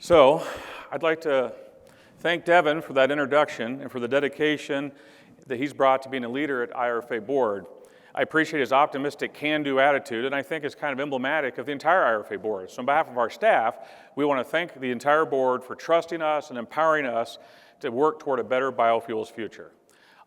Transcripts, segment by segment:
So I'd like to thank Devin for that introduction and for the dedication that he's brought to being a leader at IRFA board. I appreciate his optimistic can-do attitude, and I think it's kind of emblematic of the entire IRFA board. So on behalf of our staff, we want to thank the entire board for trusting us and empowering us to work toward a better biofuels future.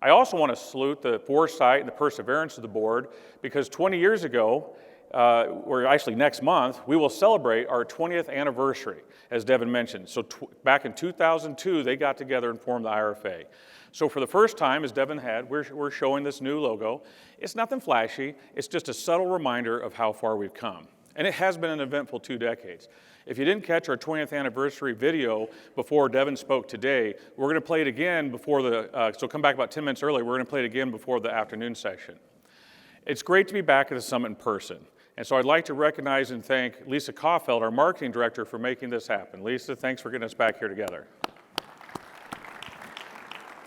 I also want to salute the foresight and the perseverance of the board, because 20 years ago, or actually next month, we will celebrate our 20th anniversary, as Devin mentioned. So back in 2002, they got together and formed the IRFA. So for the first time, as Devin had, we're showing this new logo. It's nothing flashy, it's just a subtle reminder of how far we've come. And it has been an eventful 2 decades. If you didn't catch our 20th anniversary video before Devin spoke today, we're gonna play it again before so come back about 10 minutes early, we're gonna play it again before the afternoon session. It's great to be back at the summit in person. And so I'd like to recognize and thank Lisa Kaufeld, our marketing director, for making this happen. Lisa, thanks for getting us back here together.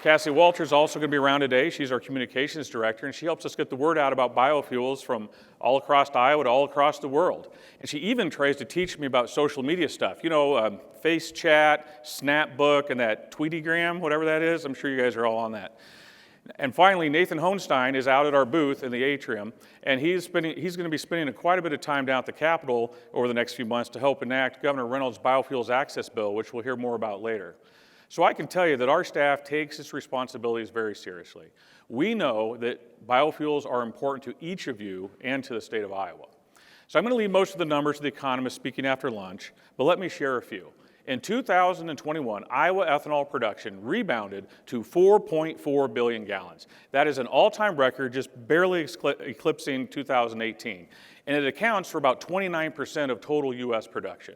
Cassie Walter's also going to be around today. She's our communications director, and she helps us get the word out about biofuels from all across Iowa to all across the world. And she even tries to teach me about social media stuff. You know, Face Chat, Snapbook, and that Tweetygram, whatever that is. I'm sure you guys are all on that. And finally, Nathan Hohenstein is out at our booth in the atrium, and he's going to be spending quite a bit of time down at the Capitol over the next few months to help enact Governor Reynolds' Biofuels Access Bill, which we'll hear more about later. So I can tell you that our staff takes its responsibilities very seriously. We know that biofuels are important to each of you and to the state of Iowa. So I'm going to leave most of the numbers to the economists speaking after lunch, but let me share a few. In 2021, Iowa ethanol production rebounded to 4.4 billion gallons. That is an all-time record, just barely eclipsing 2018. And it accounts for about 29% of total U.S. production.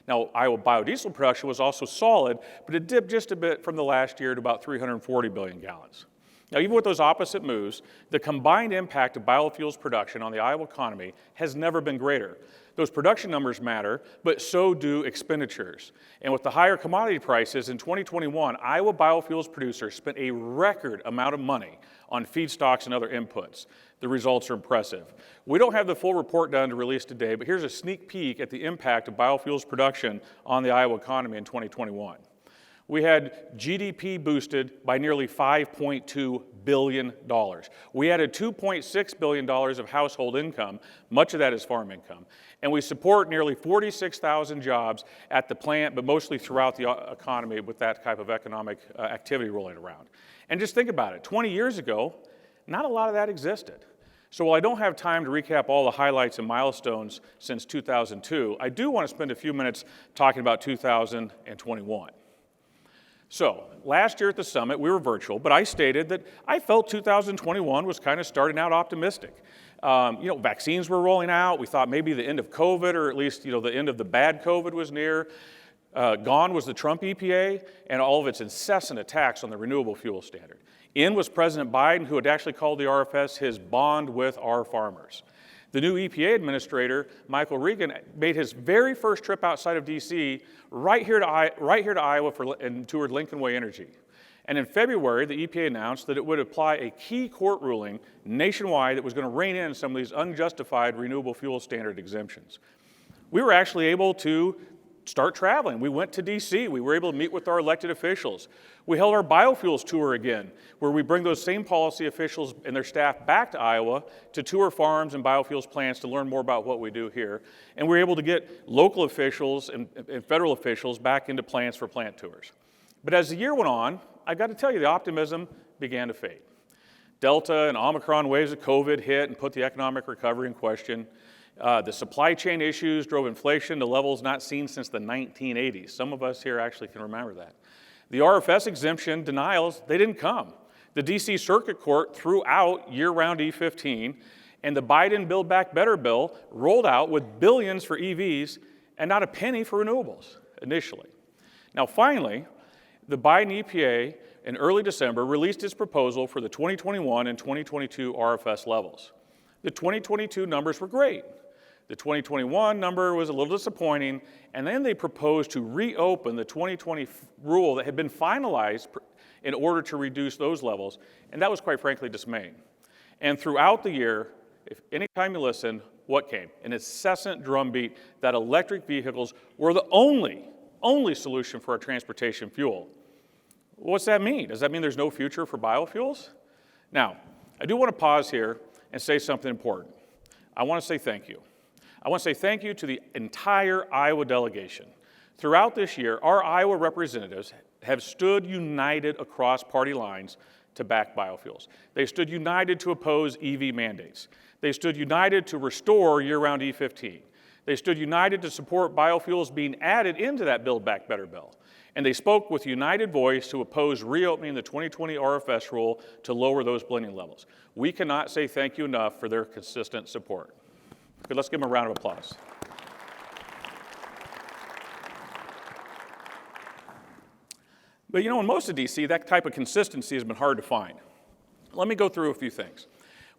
Now, Iowa biodiesel production was also solid, but it dipped just a bit from the last year to about 340 billion gallons. Now, even with those opposite moves, the combined impact of biofuels production on the Iowa economy has never been greater. Those production numbers matter, but so do expenditures. And with the higher commodity prices in 2021, Iowa biofuels producers spent a record amount of money on feedstocks and other inputs. The results are impressive. We don't have the full report done to release today, but here's a sneak peek at the impact of biofuels production on the Iowa economy in 2021. We had GDP boosted by nearly $5.2 billion. We added $2.6 billion of household income, much of that is farm income, and we support nearly 46,000 jobs at the plant, but mostly throughout the economy with that type of economic activity rolling around. And just think about it, 20 years ago, not a lot of that existed. So while I don't have time to recap all the highlights and milestones since 2002, I do want to spend a few minutes talking about 2021. So, last year at the summit, we were virtual, but I stated that I felt 2021 was kind of starting out optimistic. Vaccines were rolling out. We thought maybe the end of COVID, or at least, the end of the bad COVID was near. Gone was the Trump EPA and all of its incessant attacks on the renewable fuel standard. In was President Biden, who had actually called the RFS his bond with our farmers. The new EPA administrator, Michael Regan, made his very first trip outside of D.C. right here to Iowa and toured Lincoln Way Energy. And in February, the EPA announced that it would apply a key court ruling nationwide that was going to rein in some of these unjustified renewable fuel standard exemptions. We were actually able to start traveling. We went to D.C. We were able to meet with our elected officials. We held our biofuels tour again, where we bring those same policy officials and their staff back to Iowa to tour farms and biofuels plants to learn more about what we do here. And we were able to get local officials and federal officials back into plants for plant tours. But as the year went on, I've got to tell you, the optimism began to fade. Delta and Omicron waves of COVID hit and put the economic recovery in question. The supply chain issues drove inflation to levels not seen since the 1980s. Some of us here actually can remember that. The RFS exemption denials, they didn't come. The DC Circuit Court threw out year-round E15, and the Biden Build Back Better bill rolled out with billions for EVs and not a penny for renewables initially. Now finally, the Biden EPA in early December released its proposal for the 2021 and 2022 RFS levels. The 2022 numbers were great. The 2021 number was a little disappointing, and then they proposed to reopen the 2020 rule that had been finalized in order to reduce those levels, and that was quite frankly dismaying. And throughout the year, if anytime you listen, what came? An incessant drumbeat that electric vehicles were the only only solution for our transportation fuel. What's that mean? Does that mean there's no future for biofuels? Now, I do want to pause here and say something important. I want to say thank you. I want to say thank you to the entire Iowa delegation. Throughout this year, our Iowa representatives have stood united across party lines to back biofuels. They stood united to oppose EV mandates. They stood united to restore year-round E15. They stood united to support biofuels being added into that Build Back Better bill. And they spoke with united voice to oppose reopening the 2020 RFS rule to lower those blending levels. We cannot say thank you enough for their consistent support. Good, let's give them a round of applause. But you know, in most of DC, that type of consistency has been hard to find. Let me go through a few things.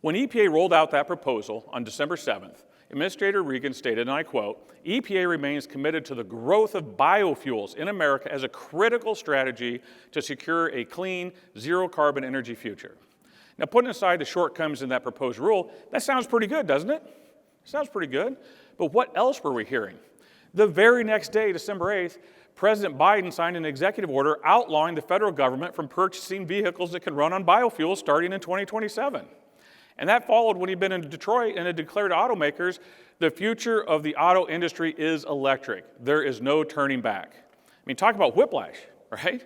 When EPA rolled out that proposal on December 7th, Administrator Regan stated, and I quote, "EPA remains committed to the growth of biofuels in America as a critical strategy to secure a clean, zero-carbon energy future." Now, putting aside the shortcomings in that proposed rule, that sounds pretty good, doesn't it? Sounds pretty good. But what else were we hearing? The very next day, December 8th, President Biden signed an executive order outlawing the federal government from purchasing vehicles that can run on biofuels starting in 2027. And that followed when he'd been in Detroit and had declared to automakers, the future of the auto industry is electric. There is no turning back. I mean, talk about whiplash, right?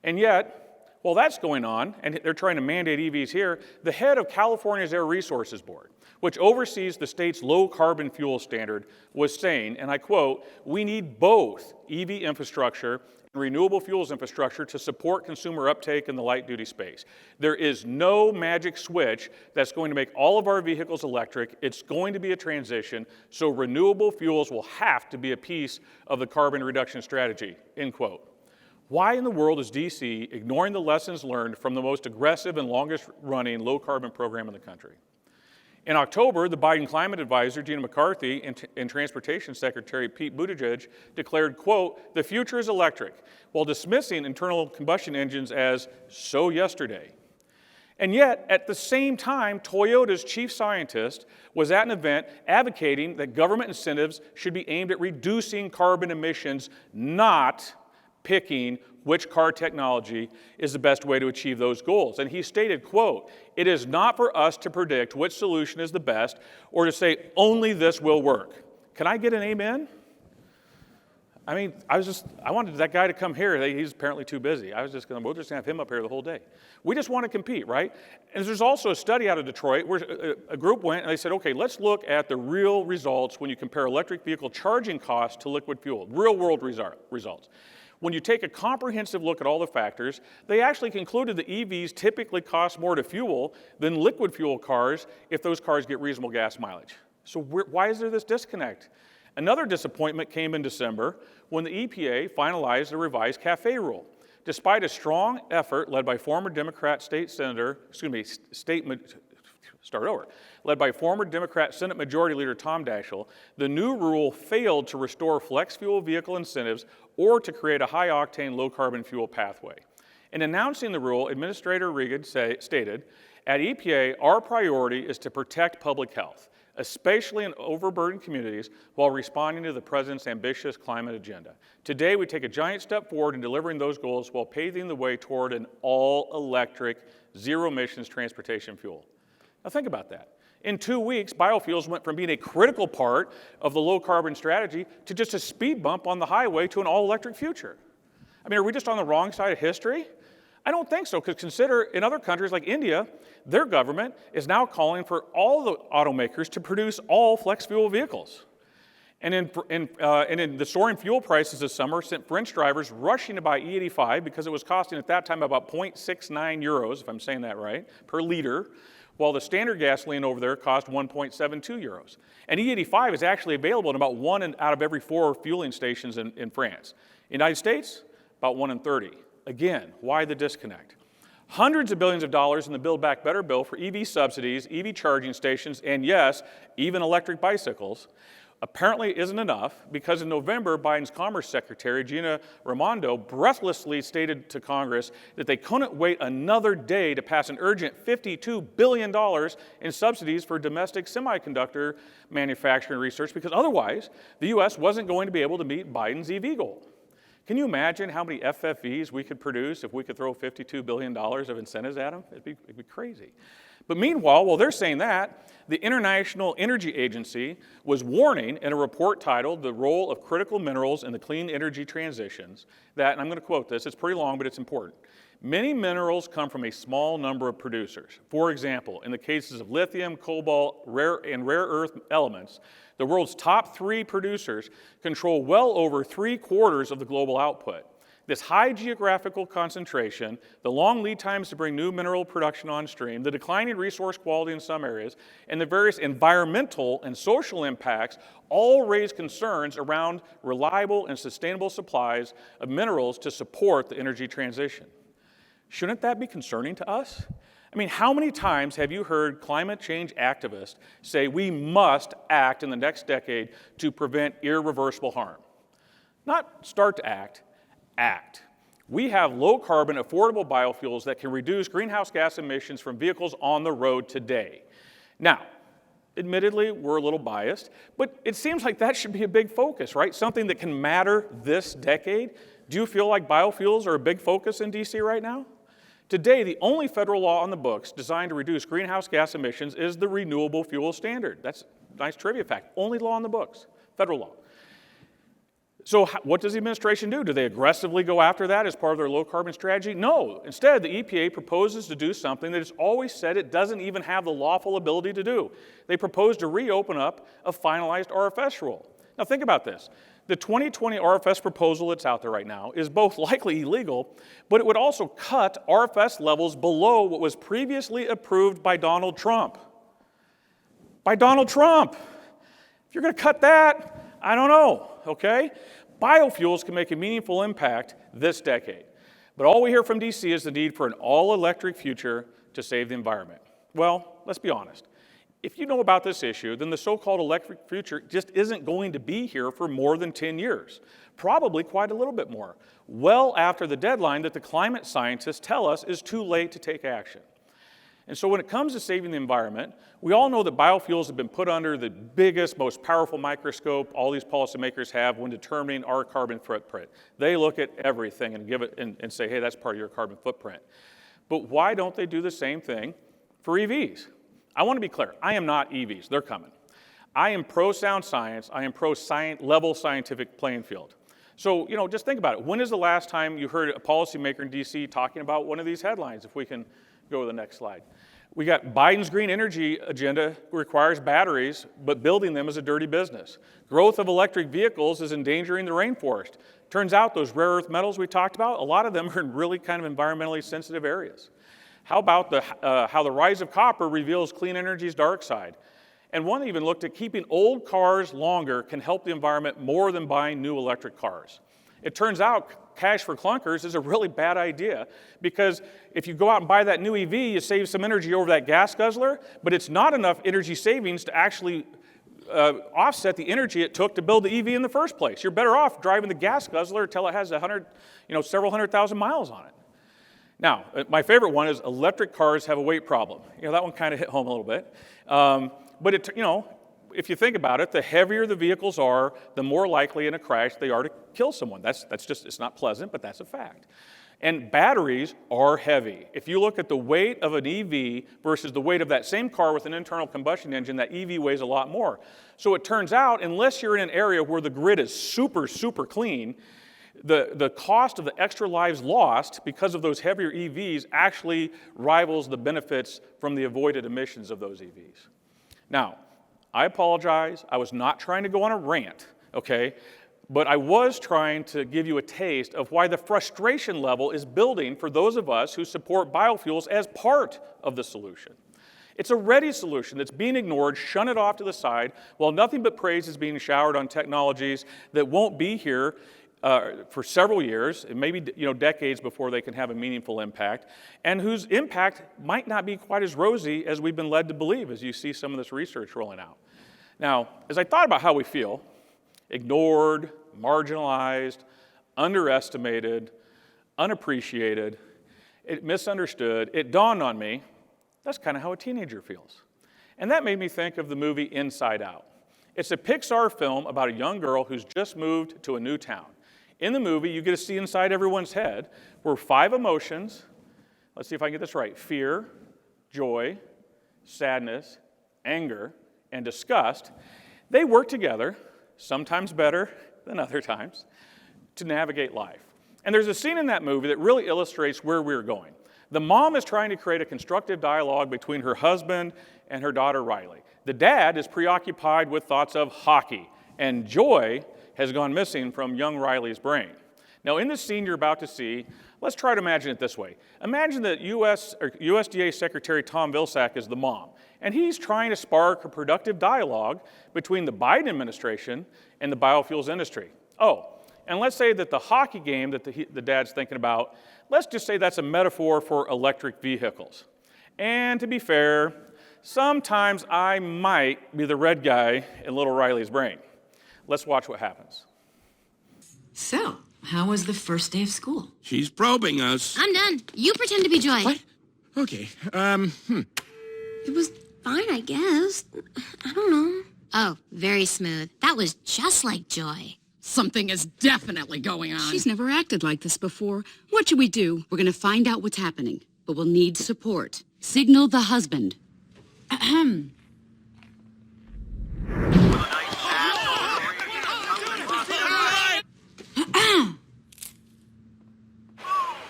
And yet, while that's going on, and they're trying to mandate EVs here, the head of California's Air Resources Board, which oversees the state's low-carbon fuel standard, was saying, and I quote, "We need both EV infrastructure and renewable fuels infrastructure to support consumer uptake in the light-duty space. There is no magic switch that's going to make all of our vehicles electric. It's going to be a transition, so renewable fuels will have to be a piece of the carbon reduction strategy," end quote. Why in the world is DC ignoring the lessons learned from the most aggressive and longest-running low-carbon program in the country? In October, the Biden climate advisor, Gina McCarthy, and Transportation Secretary Pete Buttigieg declared, quote, "The future is electric," while dismissing internal combustion engines as so yesterday. And yet, at the same time, Toyota's chief scientist was at an event advocating that government incentives should be aimed at reducing carbon emissions, not picking which car technology is the best way to achieve those goals. And he stated, quote, "It is not for us to predict which solution is the best or to say only this will work." Can I get an amen? I mean, I wanted that guy to come here. He's apparently too busy. We'll just gonna have him up here the whole day. We just want to compete, right? And there's also a study out of Detroit where a group went and they said, okay, let's look at the real results when you compare electric vehicle charging costs to liquid fuel, real world results. When you take a comprehensive look at all the factors, they actually concluded that EVs typically cost more to fuel than liquid fuel cars if those cars get reasonable gas mileage. So why is there this disconnect? Another disappointment came in December when the EPA finalized the revised CAFE rule. Despite a strong effort led by former Democrat led by former Democrat Senate Majority Leader Tom Daschle, the new rule failed to restore flex fuel vehicle incentives or to create a high-octane, low-carbon fuel pathway. In announcing the rule, Administrator Regan stated, "At EPA, our priority is to protect public health, especially in overburdened communities, while responding to the President's ambitious climate agenda. Today, we take a giant step forward in delivering those goals while paving the way toward an all-electric, zero-emissions transportation fuel." Now think about that. In 2 weeks, biofuels went from being a critical part of the low-carbon strategy to just a speed bump on the highway to an all-electric future. I mean, are we just on the wrong side of history? I don't think so, because consider in other countries like India, their government is now calling for all the automakers to produce all flex fuel vehicles. And in the soaring fuel prices this summer sent French drivers rushing to buy E85 because it was costing at that time about 0.69 euros, if I'm saying that right, per liter, while the standard gasoline over there cost 1.72 euros. And E85 is actually available in about 1 out of every 4 fueling stations in France. United States, about 1 in 30. Again, why the disconnect? Hundreds of billions of dollars in the Build Back Better bill for EV subsidies, EV charging stations, and yes, even electric bicycles apparently isn't enough, because in November, Biden's Commerce Secretary, Gina Raimondo, breathlessly stated to Congress that they couldn't wait another day to pass an urgent $52 billion in subsidies for domestic semiconductor manufacturing research, because otherwise, the U.S. wasn't going to be able to meet Biden's EV goal. Can you imagine how many FFVs we could produce if we could throw $52 billion of incentives at them? It'd be crazy. But meanwhile, while they're saying that, the International Energy Agency was warning in a report titled The Role of Critical Minerals in the Clean Energy Transitions that, and I'm going to quote this, it's pretty long, but it's important. Many minerals come from a small number of producers. For example, in the cases of lithium, cobalt, rare earth elements, the world's top 3 producers control well over 3/4 of the global output. This high geographical concentration, the long lead times to bring new mineral production on stream, the declining resource quality in some areas, and the various environmental and social impacts all raise concerns around reliable and sustainable supplies of minerals to support the energy transition. Shouldn't that be concerning to us? I mean, how many times have you heard climate change activists say we must act in the next decade to prevent irreversible harm? Not start to act. Act. We have low carbon, affordable biofuels that can reduce greenhouse gas emissions from vehicles on the road today. Now, admittedly, we're a little biased, but it seems like that should be a big focus, right? Something that can matter this decade. Do you feel like biofuels are a big focus in DC right now? Today, the only federal law on the books designed to reduce greenhouse gas emissions is the Renewable Fuel Standard. That's a nice trivia fact. Only law on the books, federal law. So what does the administration do? Do they aggressively go after that as part of their low-carbon strategy? No. Instead, the EPA proposes to do something that it's always said it doesn't even have the lawful ability to do. They propose to reopen up a finalized RFS rule. Now think about this. The 2020 RFS proposal that's out there right now is both likely illegal, but it would also cut RFS levels below what was previously approved by Donald Trump. By Donald Trump. If you're going to cut that, I don't know, okay? Biofuels can make a meaningful impact this decade. But all we hear from DC is the need for an all-electric future to save the environment. Well, let's be honest. If you know about this issue, then the so-called electric future just isn't going to be here for more than 10 years. Probably quite a little bit more. Well after the deadline that the climate scientists tell us is too late to take action. And so when it comes to saving the environment, we all know that biofuels have been put under the biggest, most powerful microscope all these policymakers have when determining our carbon footprint. They look at everything and give it and say, hey, that's part of your carbon footprint. But why don't they do the same thing for EVs? I want to be clear. I am not EVs. They're coming. I am pro-sound science. I am pro-level scientific playing field. So, just think about it. When is the last time you heard a policymaker in DC talking about one of these headlines? If we can go to the next slide. We got Biden's green energy agenda requires batteries, but building them is a dirty business. Growth of electric vehicles is endangering the rainforest. Turns out those rare earth metals we talked about, a lot of them are in really kind of environmentally sensitive areas. How about how the rise of copper reveals clean energy's dark side? And one even looked at keeping old cars longer can help the environment more than buying new electric cars. It turns out cash for clunkers is a really bad idea because if you go out and buy that new EV, you save some energy over that gas guzzler, but it's not enough energy savings to actually offset the energy it took to build the EV in the first place. You're better off driving the gas guzzler until it has several 100,000 miles on it. Now, my favorite one is electric cars have a weight problem. That one kind of hit home a little bit. But if you think about it, the heavier the vehicles are, the more likely in a crash they are to kill someone. That's just, it's not pleasant, but that's a fact. And batteries are heavy. If you look at the weight of an EV versus the weight of that same car with an internal combustion engine, that EV weighs a lot more. So it turns out, unless you're in an area where the grid is super, super clean, the cost of the extra lives lost because of those heavier EVs actually rivals the benefits from the avoided emissions of those EVs. Now, I apologize. I was not trying to go on a rant, okay? But I was trying to give you a taste of why the frustration level is building for those of us who support biofuels as part of the solution. It's a ready solution that's being ignored, shunted off to the side, while nothing but praise is being showered on technologies that won't be here for several years, maybe decades before they can have a meaningful impact, and whose impact might not be quite as rosy as we've been led to believe as you see some of this research rolling out. Now, as I thought about how we feel, ignored, marginalized, underestimated, unappreciated, misunderstood, it dawned on me, that's kind of how a teenager feels. And that made me think of the movie Inside Out. It's a Pixar film about a young girl who's just moved to a new town. In the movie, you get to see inside everyone's head where 5 emotions, let's see if I can get this right, fear, joy, sadness, anger, and disgust, they work together, sometimes better than other times, to navigate life. And there's a scene in that movie that really illustrates where we're going. The mom is trying to create a constructive dialogue between her husband and her daughter Riley. The dad is preoccupied with thoughts of hockey, and joy has gone missing from young Riley's brain. Now, in the scene you're about to see, let's try to imagine it this way. Imagine that USDA Secretary Tom Vilsack is the mom, and he's trying to spark a productive dialogue between the Biden administration and the biofuels industry. Oh, and let's say that the hockey game that the dad's thinking about, let's just say that's a metaphor for electric vehicles. And to be fair, sometimes I might be the red guy in little Riley's brain. Let's watch what happens. So, how was the first day of school? She's probing us. I'm done. You pretend to be Joy. What? Okay, It was fine, I guess. I don't know. Oh, very smooth. That was just like Joy. Something is definitely going on. She's never acted like this before. What should we do? We're gonna find out what's happening, but we'll need support. Signal the husband. Ahem.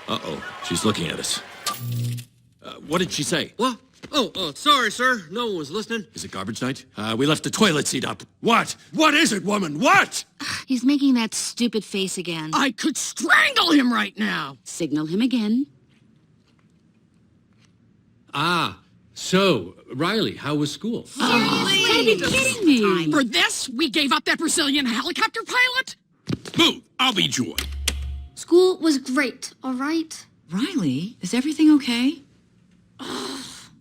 Uh-oh, she's looking at us. What did she say? What? Oh, sorry, sir. No one was listening. Is it garbage night? We left the toilet seat up. What? What is it, woman? What? He's making that stupid face again. I could strangle him right now. Signal him again. So, Riley, how was school? You gotta be kidding me. For this, we gave up that Brazilian helicopter pilot? Move! I'll be Joy. School was great, all right? Riley, is everything okay?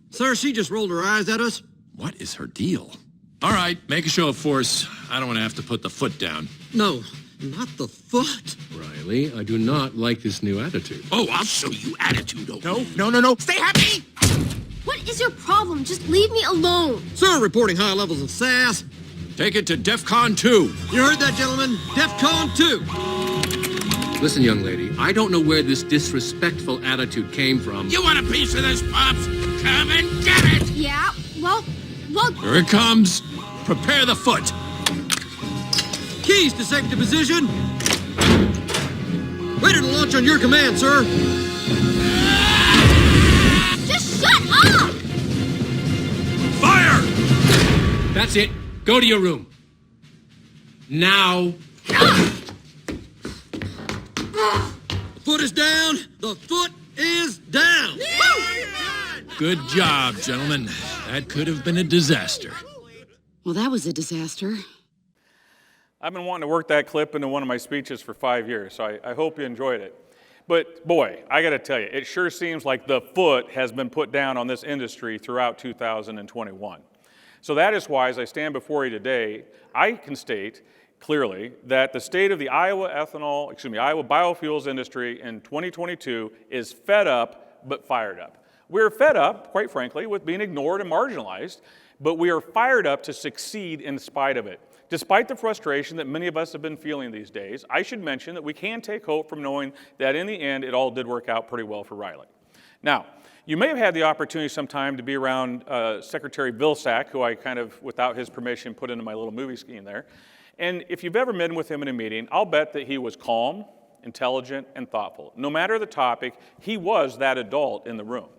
Sir, she just rolled her eyes at us. What is her deal? All right, make a show of force. I don't want to have to put the foot down. No, not the foot. Riley, I do not like this new attitude. Oh, I'll show you attitude. No. Stay happy! What is your problem? Just leave me alone. Sir, reporting high levels of sass. Take it to DEFCON 2. You heard that, gentlemen? DEFCON 2. Listen, young lady, I don't know where this disrespectful attitude came from. You want a piece of this, Pops? Come and get it! Yeah, well... Here it comes. Prepare the foot. Keys to safety position. Ready to launch on your command, sir. Just shut up! Fire! That's it. Go to your room. Now. The foot is down. The foot is down. Good job, gentlemen. That could have been a disaster. Well, that was a disaster. I've been wanting to work that clip into one of my speeches for 5 years, so I hope you enjoyed it. But boy, I got to tell you, it sure seems like the foot has been put down on this industry throughout 2021. So that is why, as I stand before you today, I can state clearly that the state of the Iowa biofuels industry in 2022 is fed up but fired up. We're fed up, quite frankly, with being ignored and marginalized, but we are fired up to succeed in spite of it. Despite the frustration that many of us have been feeling these days, I should mention that we can take hope from knowing that in the end it all did work out pretty well for Riley. Now, you may have had the opportunity sometime to be around Secretary Vilsack, who I kind of, without his permission, put into my little movie scheme there. And if you've ever been with him in a meeting, I'll bet that he was calm, intelligent, and thoughtful. No matter the topic, he was that adult in the room.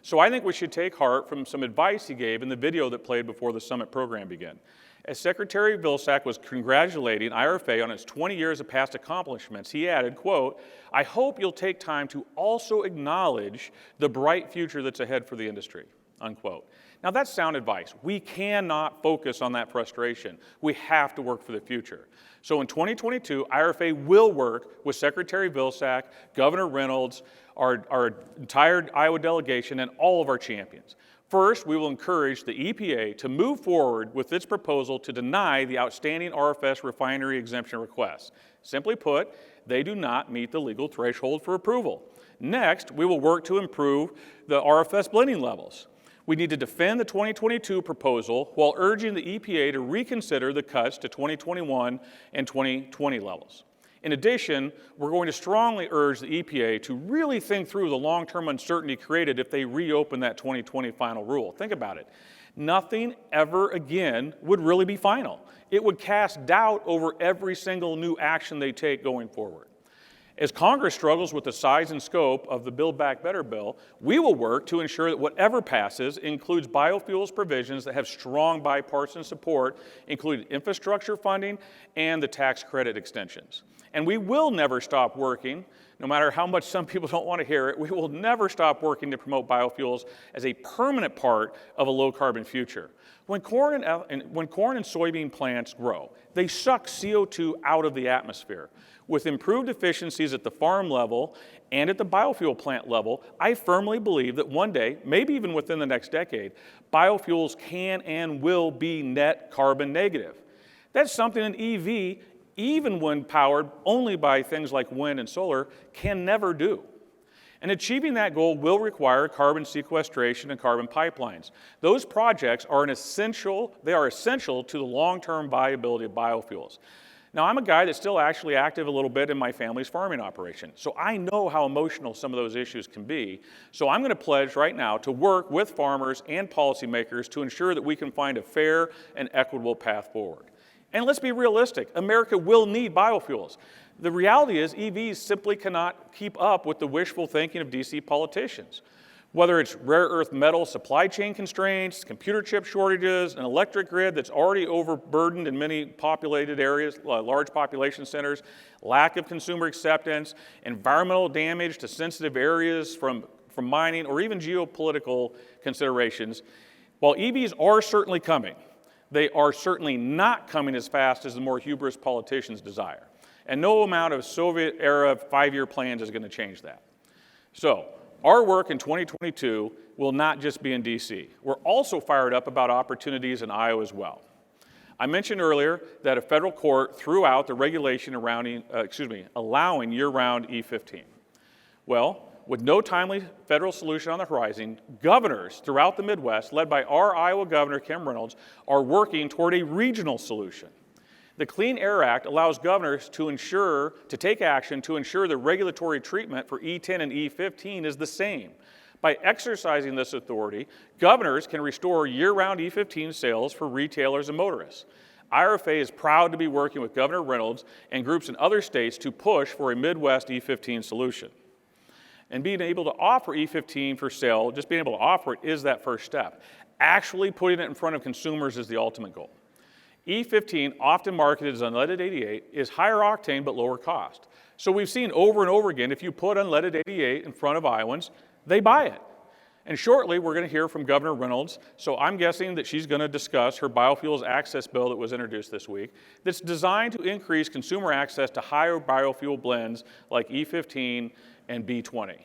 So I think we should take heart from some advice he gave in the video that played before the summit program began. As Secretary Vilsack was congratulating IRFA on its 20 years of past accomplishments, he added, quote, "I hope you'll take time to also acknowledge the bright future that's ahead for the industry," unquote. Now that's sound advice. We cannot focus on that frustration. We have to work for the future. So in 2022, IRFA will work with Secretary Vilsack, Governor Reynolds, our entire Iowa delegation, and all of our champions. First, we will encourage the EPA to move forward with its proposal to deny the outstanding RFS refinery exemption requests. Simply put, they do not meet the legal threshold for approval. Next, we will work to improve the RFS blending levels. We need to defend the 2022 proposal while urging the EPA to reconsider the cuts to 2021 and 2020 levels. In addition, we're going to strongly urge the EPA to really think through the long-term uncertainty created if they reopen that 2020 final rule. Think about it. Nothing ever again would really be final. It would cast doubt over every single new action they take going forward. As Congress struggles with the size and scope of the Build Back Better bill, we will work to ensure that whatever passes includes biofuels provisions that have strong bipartisan support, including infrastructure funding and the tax credit extensions. And we will never stop working, no matter how much some people don't want to hear it, we will never stop working to promote biofuels as a permanent part of a low-carbon future. When corn and soybean plants grow, they suck CO2 out of the atmosphere. With improved efficiencies at the farm level and at the biofuel plant level, I firmly believe that one day, maybe even within the next decade, biofuels can and will be net carbon negative. That's something an EV, even when powered only by things like wind and solar, can never do. And achieving that goal will require carbon sequestration and carbon pipelines. Those projects are essential to the long-term viability of biofuels. Now, I'm a guy that's still actually active a little bit in my family's farming operation, so I know how emotional some of those issues can be. So I'm going to pledge right now to work with farmers and policymakers to ensure that we can find a fair and equitable path forward. And let's be realistic, America will need biofuels. The reality is EVs simply cannot keep up with the wishful thinking of DC politicians. Whether it's rare earth metal supply chain constraints, computer chip shortages, an electric grid that's already overburdened in many populated areas, large population centers, lack of consumer acceptance, environmental damage to sensitive areas from mining, or even geopolitical considerations, while EVs are certainly coming, they are certainly not coming as fast as the more hubris politicians desire. And no amount of Soviet-era 5-year plans is going to change that. So, our work in 2022 will not just be in DC. We're also fired up about opportunities in Iowa as well. I mentioned earlier that a federal court threw out the regulation allowing year-round E15. Well, with no timely federal solution on the horizon, governors throughout the Midwest, led by our Iowa Governor Kim Reynolds, are working toward a regional solution. The Clean Air Act allows governors to take action to ensure the regulatory treatment for E10 and E15 is the same. By exercising this authority, governors can restore year-round E15 sales for retailers and motorists. IRFA is proud to be working with Governor Reynolds and groups in other states to push for a Midwest E15 solution. And being able to offer E15 for sale, just being able to offer it is that first step. Actually putting it in front of consumers is the ultimate goal. E15, often marketed as unleaded 88, is higher octane but lower cost. So we've seen over and over again, if you put unleaded 88 in front of Iowans, they buy it. And shortly, we're going to hear from Governor Reynolds, so I'm guessing that she's going to discuss her biofuels access bill that was introduced this week that's designed to increase consumer access to higher biofuel blends like E15 and B20.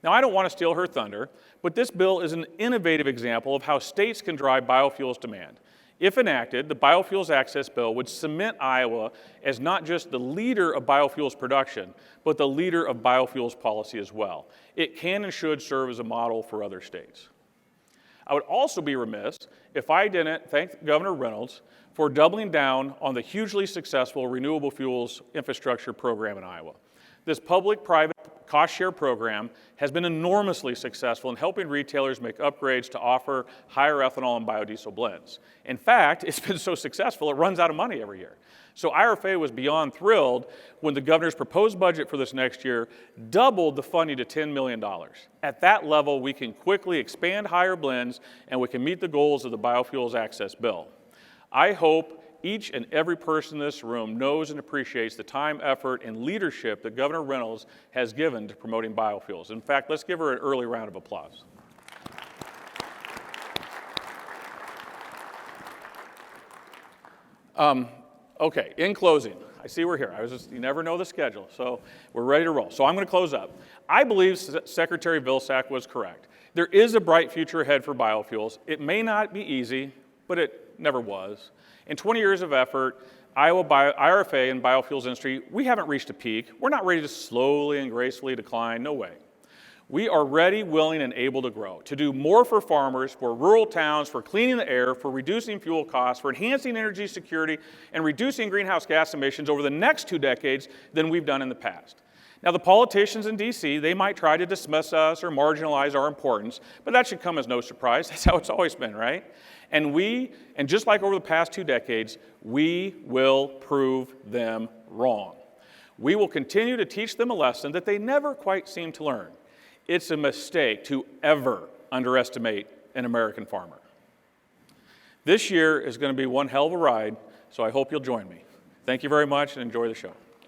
Now, I don't want to steal her thunder, but this bill is an innovative example of how states can drive biofuels demand. If enacted, the Biofuels Access Bill would cement Iowa as not just the leader of biofuels production, but the leader of biofuels policy as well. It can and should serve as a model for other states. I would also be remiss if I didn't thank Governor Reynolds for doubling down on the hugely successful renewable fuels infrastructure program in Iowa. This public-private cost-share program has been enormously successful in helping retailers make upgrades to offer higher ethanol and biodiesel blends. In fact, it's been so successful, it runs out of money every year. So IRFA was beyond thrilled when the governor's proposed budget for this next year doubled the funding to $10 million. At that level, we can quickly expand higher blends and we can meet the goals of the Biofuels Access Bill. I hope each and every person in this room knows and appreciates the time, effort, and leadership that Governor Reynolds has given to promoting biofuels. In fact, let's give her an early round of applause. Okay, in closing, I see we're here. You never know the schedule, so we're ready to roll. So I'm going to close up. I believe Secretary Vilsack was correct. There is a bright future ahead for biofuels. It may not be easy, but it never was. In 20 years of effort, IRFA and biofuels industry, we haven't reached a peak. We're not ready to slowly and gracefully decline, no way. We are ready, willing, and able to grow, to do more for farmers, for rural towns, for cleaning the air, for reducing fuel costs, for enhancing energy security, and reducing greenhouse gas emissions over the next 2 decades than we've done in the past. Now, the politicians in D.C., they might try to dismiss us or marginalize our importance, but that should come as no surprise. That's how it's always been, right? And just like over the past 2 decades, we will prove them wrong. We will continue to teach them a lesson that they never quite seem to learn. It's a mistake to ever underestimate an American farmer. This year is going to be one hell of a ride, so I hope you'll join me. Thank you very much and enjoy the show.